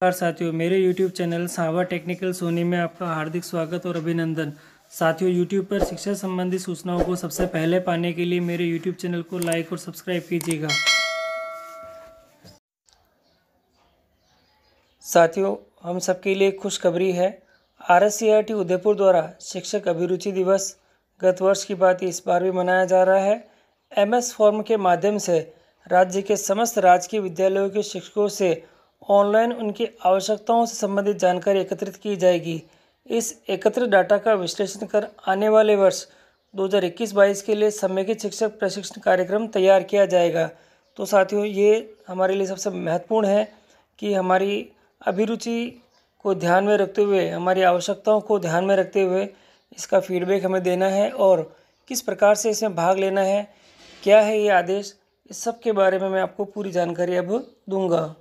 नमस्कार साथियों, मेरे YouTube चैनल सावा टेक्निकल सोनी में आपका हार्दिक स्वागत और अभिनंदन। साथियों, YouTube पर शिक्षा संबंधी सूचनाओं को सबसे पहले पाने के लिए मेरे YouTube चैनल को लाइक और सब्सक्राइब कीजिएगा। साथियों, हम सबके लिए खुशखबरी है। RSCRT उदयपुर द्वारा शिक्षक अभिरुचि दिवस गत वर्ष की भांति इस बार भी मनाया जा रहा है। MS फॉर्म के माध्यम से राज्य के समस्त राजकीय विद्यालयों के शिक्षकों से ऑनलाइन उनकी आवश्यकताओं से संबंधित जानकारी एकत्रित की जाएगी। इस एकत्रित डाटा का विश्लेषण कर आने वाले वर्ष 2021-22 के लिए समेकित शिक्षक प्रशिक्षण कार्यक्रम तैयार किया जाएगा। तो साथियों, ये हमारे लिए सबसे महत्वपूर्ण है कि हमारी अभिरुचि को ध्यान में रखते हुए, हमारी आवश्यकताओं को ध्यान में रखते हुए इसका फीडबैक हमें देना है और किस प्रकार से इसमें भाग लेना है, क्या है ये आदेश, इस सब के बारे में मैं आपको पूरी जानकारी अब दूंगा।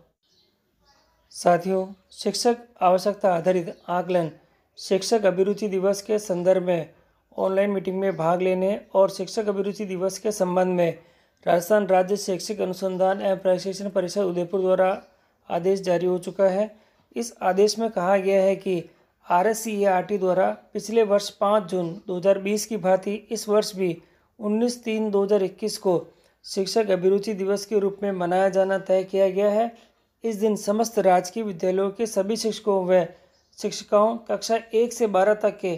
साथियों, शिक्षक आवश्यकता आधारित आकलन शिक्षक अभिरुचि दिवस के संदर्भ में ऑनलाइन मीटिंग में भाग लेने और शिक्षक अभिरुचि दिवस के संबंध में राजस्थान राज्य शैक्षिक अनुसंधान एवं प्रशिक्षण परिषद उदयपुर द्वारा आदेश जारी हो चुका है। इस आदेश में कहा गया है कि RSCRT द्वारा पिछले वर्ष 5 जून 2020 की भांति इस वर्ष भी 19/3/2021 को शिक्षक अभिरुचि दिवस के रूप में मनाया जाना तय किया गया है। इस दिन समस्त राजकीय विद्यालयों के सभी शिक्षकों व शिक्षिकाओं कक्षा 1 से 12 तक के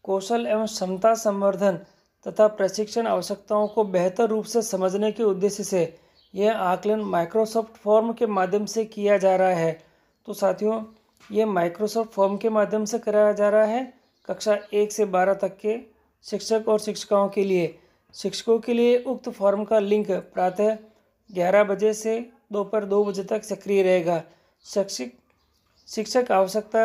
कौशल एवं क्षमता संवर्धन तथा प्रशिक्षण आवश्यकताओं को बेहतर रूप से समझने के उद्देश्य से यह आकलन माइक्रोसॉफ्ट फॉर्म के माध्यम से किया जा रहा है। तो साथियों, ये माइक्रोसॉफ्ट फॉर्म के माध्यम से कराया जा रहा है कक्षा 1 से 12 तक के शिक्षक और शिक्षिकाओं के लिए। शिक्षकों के लिए उक्त फॉर्म का लिंक प्रातः 11 बजे से दोपहर 2 बजे तक सक्रिय रहेगा। शिक्षक आवश्यकता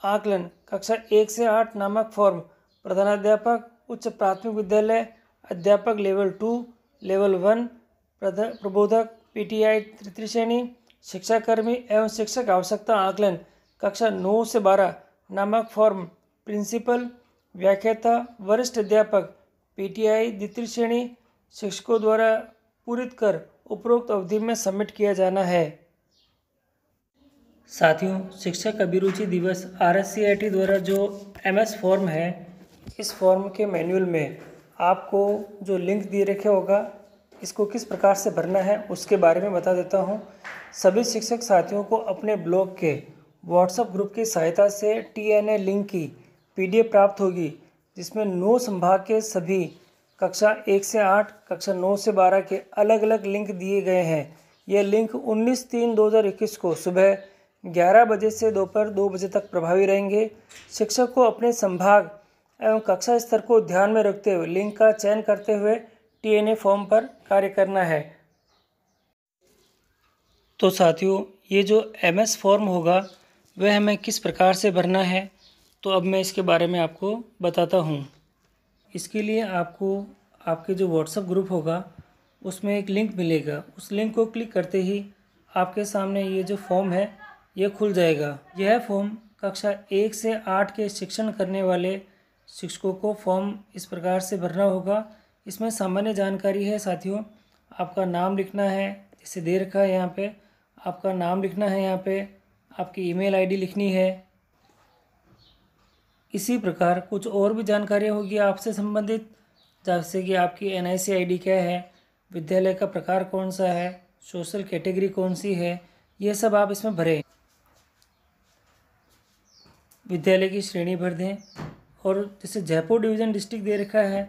आकलन कक्षा 1 से 8 नामक फॉर्म प्रधानाध्यापक, उच्च प्राथमिक विद्यालय अध्यापक लेवल 2, लेवल 1, प्रबोधक, PTI तृतीय श्रेणी, शिक्षाकर्मी एवं शिक्षक आवश्यकता आकलन कक्षा 9 से 12 नामक फॉर्म प्रिंसिपल, व्याख्याता, वरिष्ठ अध्यापक, PTI द्वितीय श्रेणी शिक्षकों द्वारा पूरित कर उपरोक्त अवधि में सबमिट किया जाना है। साथियों, शिक्षक अभिरुचि दिवस RSCRT द्वारा जो MS फॉर्म है, इस फॉर्म के मैनुअल में आपको जो लिंक दिए रखे होगा, इसको किस प्रकार से भरना है उसके बारे में बता देता हूँ। सभी शिक्षक साथियों को अपने ब्लॉक के WhatsApp ग्रुप की सहायता से TNA लिंक की PDF प्राप्त होगी, जिसमें 9 संभाग के सभी कक्षा 1 से 8, कक्षा 9 से 12 के अलग अलग लिंक दिए गए हैं। यह लिंक 19/3/2021 को सुबह 11 बजे से दोपहर 2 बजे तक प्रभावी रहेंगे। शिक्षक को अपने संभाग एवं कक्षा स्तर को ध्यान में रखते हुए लिंक का चयन करते हुए TNA फॉर्म पर कार्य करना है। तो साथियों, ये जो MS फॉर्म होगा वह हमें किस प्रकार से भरना है, तो अब मैं इसके बारे में आपको बताता हूँ। इसके लिए आपको आपके जो WhatsApp ग्रुप होगा उसमें एक लिंक मिलेगा। उस लिंक को क्लिक करते ही आपके सामने ये जो फॉर्म है ये खुल जाएगा। यह फॉर्म कक्षा 1 से 8 के शिक्षण करने वाले शिक्षकों को फॉर्म इस प्रकार से भरना होगा। इसमें सामान्य जानकारी है साथियों, आपका नाम लिखना है, जैसे दे रखा है यहाँ पे, आपका नाम लिखना है, यहाँ पे आपकी email ID लिखनी है। इसी प्रकार कुछ और भी जानकारियाँ होगी आपसे संबंधित, जैसे कि आपकी NIC ID क्या है, विद्यालय का प्रकार कौन सा है, सोशल कैटेगरी कौन सी है, ये सब आप इसमें भरें। विद्यालय की श्रेणी भर दें और जैसे जयपुर डिवीज़न डिस्ट्रिक्ट दे रखा है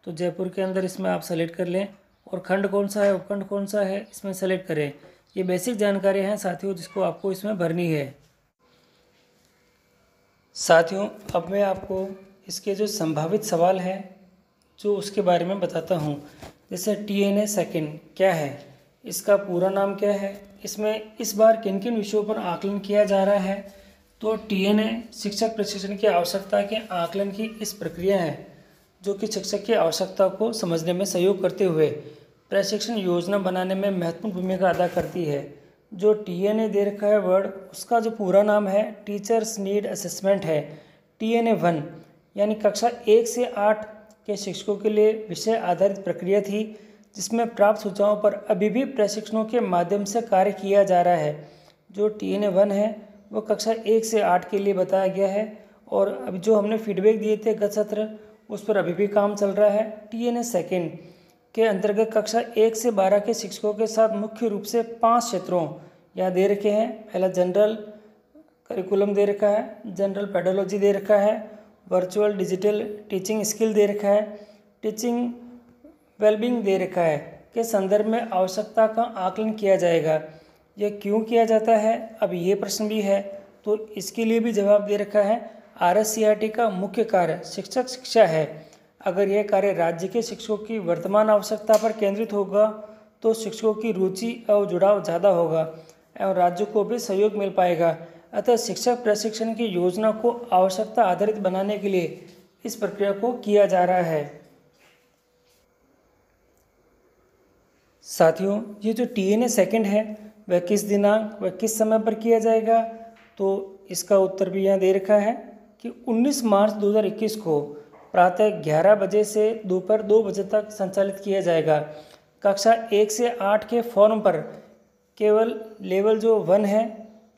तो जयपुर के अंदर इसमें आप सेलेक्ट कर लें, और खंड कौन सा है, उपखंड कौन सा है, इसमें सेलेक्ट करें। ये बेसिक जानकारी हैं साथियों, जिसको आपको इसमें भरनी है। साथियों, अब मैं आपको इसके जो संभावित सवाल हैं जो उसके बारे में बताता हूँ। जैसे TNA सेकंड क्या है, इसका पूरा नाम क्या है, इसमें इस बार किन किन विषयों पर आकलन किया जा रहा है। तो TNA शिक्षक प्रशिक्षण की आवश्यकता के आकलन की इस प्रक्रिया है जो कि शिक्षक की आवश्यकता को समझने में सहयोग करते हुए प्रशिक्षण योजना बनाने में महत्वपूर्ण भूमिका अदा करती है। जो TNA दे रखा है वर्ड, उसका जो पूरा नाम है टीचर्स नीड असेसमेंट है। TNA 1 यानी कक्षा 1 से 8 के शिक्षकों के लिए विषय आधारित प्रक्रिया थी, जिसमें प्राप्त सूचनाओं पर अभी भी प्रशिक्षणों के माध्यम से कार्य किया जा रहा है। जो TNA 1 है वो कक्षा 1 से 8 के लिए बताया गया है। और अब जो हमने फीडबैक दिए थे गत सत्र, उस पर अभी भी काम चल रहा है। TNA सेकेंड के अंतर्गत कक्षा 1 से 12 के शिक्षकों के साथ मुख्य रूप से 5 क्षेत्रों यहाँ दे रखे हैं। पहला जनरल करिकुलम दे रखा है, जनरल पेडोलॉजी दे रखा है, वर्चुअल डिजिटल टीचिंग स्किल दे रखा है, टीचिंग वेलबींग दे रखा है के संदर्भ में आवश्यकता का आकलन किया जाएगा। यह क्यों किया जाता है, अब ये प्रश्न भी है, तो इसके लिए भी जवाब दे रखा है। RSCRT का मुख्य कार्य शिक्षक शिक्षा है। अगर यह कार्य राज्य के शिक्षकों की वर्तमान आवश्यकता पर केंद्रित होगा तो शिक्षकों की रुचि और जुड़ाव ज़्यादा होगा एवं राज्य को भी सहयोग मिल पाएगा। अतः शिक्षक प्रशिक्षण की योजना को आवश्यकता आधारित बनाने के लिए इस प्रक्रिया को किया जा रहा है। साथियों, ये जो TNA सेकेंड है वह किस दिनांक व किस समय पर किया जाएगा, तो इसका उत्तर भी यहाँ दे रखा है कि 19 मार्च 2021 को प्रातः 11 बजे से दोपहर 2 बजे तक संचालित किया जाएगा। कक्षा 1 से 8 के फॉर्म पर केवल लेवल जो 1 है,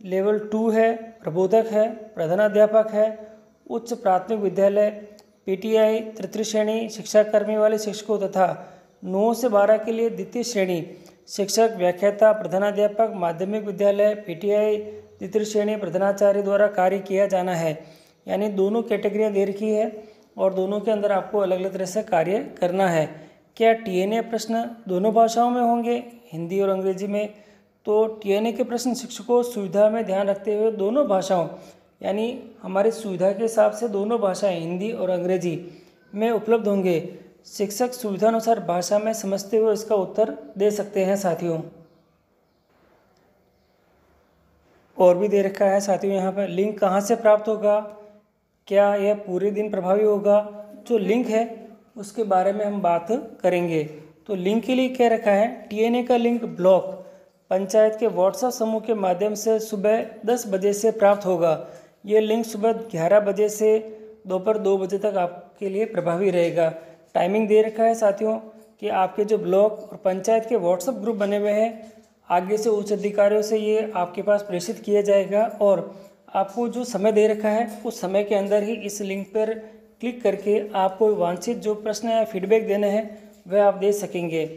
लेवल 2 है, प्रबोधक है, प्रधानाध्यापक है, उच्च प्राथमिक विद्यालय, PTI तृतीय श्रेणी शिक्षाकर्मी वाले शिक्षकों तथा 9 से 12 के लिए द्वितीय श्रेणी शिक्षक, व्याख्याता, प्रधानाध्यापक, माध्यमिक विद्यालय, PTI द्वितीय श्रेणी प्रधानाचार्य द्वारा कार्य किया जाना है। यानी दोनों कैटेगरियाँ दे रखी है और दोनों के अंदर आपको अलग अलग तरह से कार्य करना है। क्या TNA प्रश्न दोनों भाषाओं में होंगे, हिंदी और अंग्रेजी में? तो TNA के प्रश्न शिक्षकों सुविधा में ध्यान रखते हुए दोनों भाषाओं यानी हमारी सुविधा के हिसाब से दोनों भाषाएं हिंदी और अंग्रेजी में उपलब्ध होंगे। शिक्षक सुविधानुसार भाषा में समझते हुए इसका उत्तर दे सकते हैं। साथियों, और भी दे रखा है साथियों यहाँ पर लिंक कहाँ से प्राप्त होगा, क्या यह पूरे दिन प्रभावी होगा? जो लिंक है उसके बारे में हम बात करेंगे। तो लिंक के लिए क्या रखा है, TNA का लिंक ब्लॉक पंचायत के व्हाट्सएप समूह के माध्यम से सुबह 10 बजे से प्राप्त होगा। ये लिंक सुबह 11 बजे से दोपहर 2 बजे तक आपके लिए प्रभावी रहेगा। टाइमिंग दे रखा है साथियों कि आपके जो ब्लॉक और पंचायत के व्हाट्सएप ग्रुप बने हुए हैं, आगे से उच्च अधिकारियों से ये आपके पास प्रेषित किया जाएगा और आपको जो समय दे रखा है उस समय के अंदर ही इस लिंक पर क्लिक करके आपको वांछित जो प्रश्न या फीडबैक देने हैं वह आप दे सकेंगे।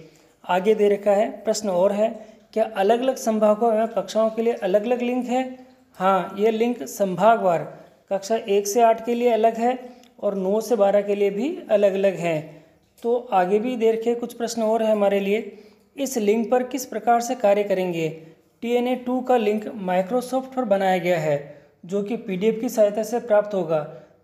आगे दे रखा है प्रश्न और है, क्या अलग अलग संभागों एवं कक्षाओं के लिए अलग अलग लिंक है? हाँ, ये लिंक संभागवार कक्षा 1 से 8 के लिए अलग है और 9 से 12 के लिए भी अलग अलग हैं। तो आगे भी दे रखे कुछ प्रश्न और है हमारे लिए। इस लिंक पर किस प्रकार से कार्य करेंगे? TNA 2 का लिंक माइक्रोसॉफ्ट पर बनाया गया है जो कि PDF की सहायता से प्राप्त होगा,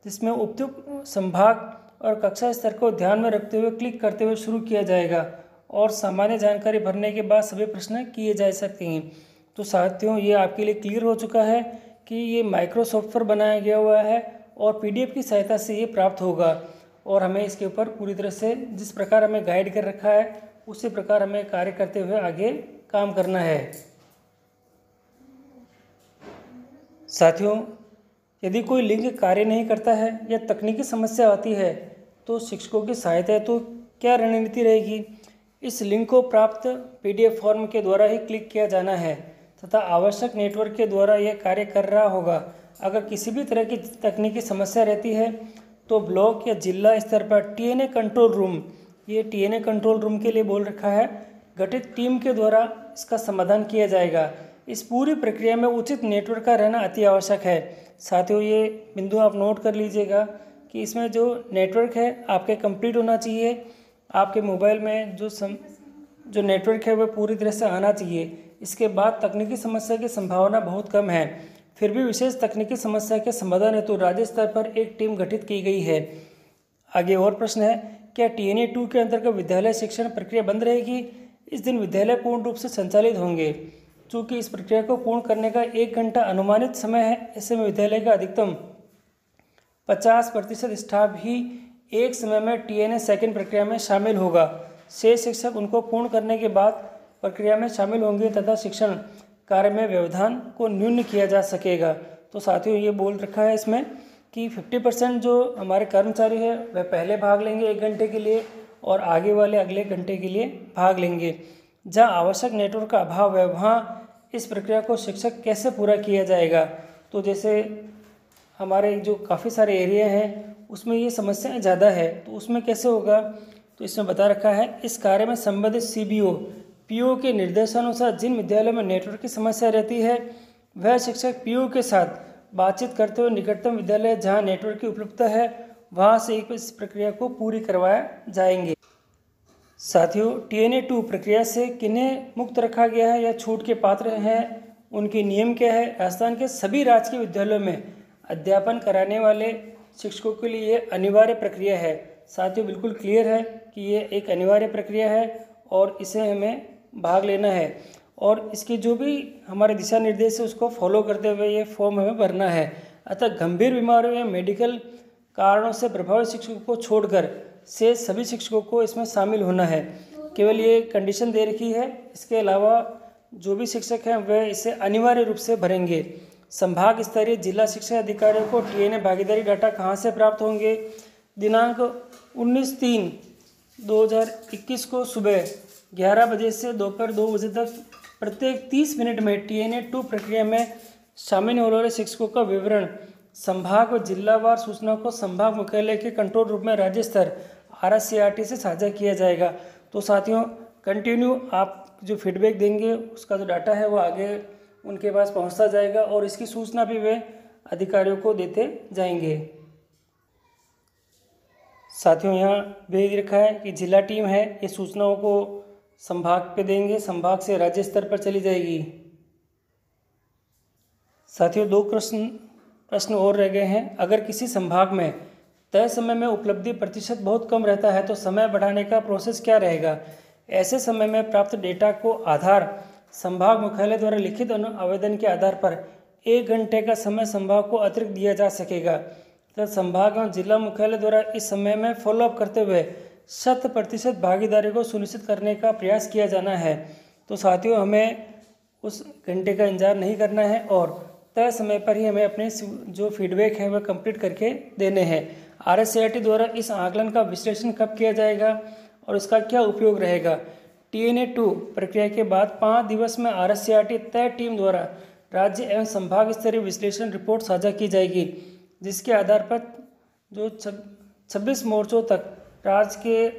जिसमें उपयुक्त संभाग और कक्षा स्तर को ध्यान में रखते हुए क्लिक करते हुए शुरू किया जाएगा और सामान्य जानकारी भरने के बाद सभी प्रश्न किए जा सकते हैं। तो साथियों, ये आपके लिए क्लियर हो चुका है कि ये माइक्रोसॉफ्ट पर बनाया गया हुआ है और PDF की सहायता से ये प्राप्त होगा और हमें इसके ऊपर पूरी तरह से जिस प्रकार हमें गाइड कर रखा है उसी प्रकार हमें कार्य करते हुए आगे काम करना है। साथियों, यदि कोई लिंक कार्य नहीं करता है या तकनीकी समस्या आती है तो शिक्षकों की सहायता हेतु क्या रणनीति रहेगी? इस लिंक को प्राप्त PDF फॉर्म के द्वारा ही क्लिक किया जाना है तथा आवश्यक नेटवर्क के द्वारा यह कार्य कर रहा होगा। अगर किसी भी तरह की तकनीकी समस्या रहती है तो ब्लॉक या जिला स्तर पर TNA कंट्रोल रूम, ये TNA कंट्रोल रूम के लिए बोल रखा है, गठित टीम के द्वारा इसका समाधान किया जाएगा। इस पूरी प्रक्रिया में उचित नेटवर्क का रहना अति आवश्यक है। साथियों, ये बिंदु आप नोट कर लीजिएगा कि इसमें जो नेटवर्क है आपके कंप्लीट होना चाहिए। आपके मोबाइल में जो नेटवर्क है वह पूरी तरह से आना चाहिए। इसके बाद तकनीकी समस्या की संभावना बहुत कम है। फिर भी विशेष तकनीकी समस्या के समाधान हेतु राज्य स्तर पर एक टीम गठित की गई है। आगे और प्रश्न है, क्या TNA 2 के अंतर्गत विद्यालय शिक्षण प्रक्रिया बंद रहेगी? इस दिन विद्यालय पूर्ण रूप से संचालित होंगे। चूँकि इस प्रक्रिया को पूर्ण करने का 1 घंटा अनुमानित समय है, ऐसे में विद्यालय का अधिकतम 50% स्टाफ ही एक समय में TNA सेकेंड प्रक्रिया में शामिल होगा। शेष शिक्षक उनको पूर्ण करने के बाद प्रक्रिया में शामिल होंगे तथा शिक्षण कार्य में व्यवधान को न्यून किया जा सकेगा। तो साथियों, ये बोल रखा है इसमें कि 50% जो हमारे कर्मचारी है वह पहले भाग लेंगे 1 घंटे के लिए और आगे वाले अगले घंटे के लिए भाग लेंगे। जहाँ आवश्यक नेटवर्क का अभाव है वहाँ इस प्रक्रिया को शिक्षक कैसे पूरा किया जाएगा? तो जैसे हमारे जो काफ़ी सारे एरिया हैं उसमें ये समस्याएं ज़्यादा है, तो उसमें कैसे होगा, तो इसमें बता रखा है इस कार्य में संबंधित CBO PO के निर्देशानुसार जिन विद्यालयों में नेटवर्क की समस्या रहती है वह शिक्षक PO के साथ बातचीत करते हुए निकटतम विद्यालय जहां नेटवर्क की उपलब्धता है वहां से इस प्रक्रिया को पूरी करवाया जाएंगे। साथियों, TNA 2 प्रक्रिया से किन्हें मुक्त रखा गया है या छूट के पात्र हैं, उनके नियम क्या है। राजस्थान के सभी राजकीय विद्यालयों में अध्यापन कराने वाले शिक्षकों के लिए ये अनिवार्य प्रक्रिया है। साथियों, बिल्कुल क्लियर है कि ये एक अनिवार्य प्रक्रिया है और इसे हमें भाग लेना है और इसके जो भी हमारे दिशा निर्देश है उसको फॉलो करते हुए ये फॉर्म हमें भरना है। अतः गंभीर बीमारियों या मेडिकल कारणों से प्रभावित शिक्षकों को छोड़कर से सभी शिक्षकों को इसमें शामिल होना है। केवल ये कंडीशन दे रखी है, इसके अलावा जो भी शिक्षक हैं वह इसे अनिवार्य रूप से भरेंगे। संभाग स्तरीय जिला शिक्षा अधिकारियों को TNA भागीदारी डाटा कहाँ से प्राप्त होंगे। दिनांक 19/3/2021 को सुबह 11 बजे से दोपहर 2 बजे तक प्रत्येक 30 मिनट में TNA 2 प्रक्रिया में शामिल होने वाले शिक्षकों का विवरण संभाग व जिलावार सूचना को संभाग मुख्यालय के कंट्रोल रूम में राज्य स्तर RSCRT से साझा किया जाएगा। तो साथियों, कंटिन्यू आप जो फीडबैक देंगे उसका जो डाटा है वो आगे उनके पास पहुंचता जाएगा और इसकी सूचना भी वे अधिकारियों को देते जाएंगे। साथियों, यहाँ भेज रखा है कि जिला टीम है ये सूचनाओं को संभाग पे देंगे, संभाग से राज्य स्तर पर चली जाएगी। साथियों, 2 प्रश्न और रह गए हैं। अगर किसी संभाग में तय समय में उपलब्धि प्रतिशत बहुत कम रहता है तो समय बढ़ाने का प्रोसेस क्या रहेगा। ऐसे समय में प्राप्त डेटा को आधार संभाग मुख्यालय द्वारा लिखित आवेदन के आधार पर 1 घंटे का समय संभाग को अतिरिक्त दिया जा सकेगा तथा संभाग एवं जिला मुख्यालय द्वारा इस समय में फॉलोअप करते हुए 100% भागीदारी को सुनिश्चित करने का प्रयास किया जाना है। तो साथियों, हमें उस घंटे का इंतजार नहीं करना है और तय समय पर ही हमें अपने जो फीडबैक है वह कंप्लीट करके देने हैं। RSCRT द्वारा इस आकलन का विश्लेषण कब किया जाएगा और इसका क्या उपयोग रहेगा। TNA 2 प्रक्रिया के बाद 5 दिवस में RSCRT तय टीम द्वारा राज्य एवं संभाग स्तरीय विश्लेषण रिपोर्ट साझा की जाएगी, जिसके आधार पर जो 26 मोर्चों तक राज्य के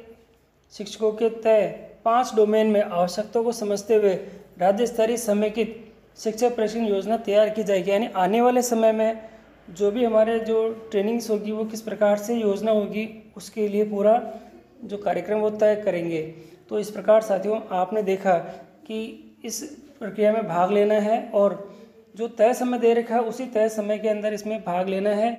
शिक्षकों के तय 5 डोमेन में आवश्यकताओं को समझते हुए राज्य स्तरीय समेकित शिक्षक प्रशिक्षण योजना तैयार की जाएगी। यानी आने वाले समय में जो भी हमारे जो ट्रेनिंग्स होगी वो किस प्रकार से योजना होगी उसके लिए पूरा जो कार्यक्रम वो तय करेंगे। तो इस प्रकार साथियों, आपने देखा कि इस प्रक्रिया में भाग लेना है और जो तय समय दे रखा है उसी तय समय के अंदर इसमें भाग लेना है।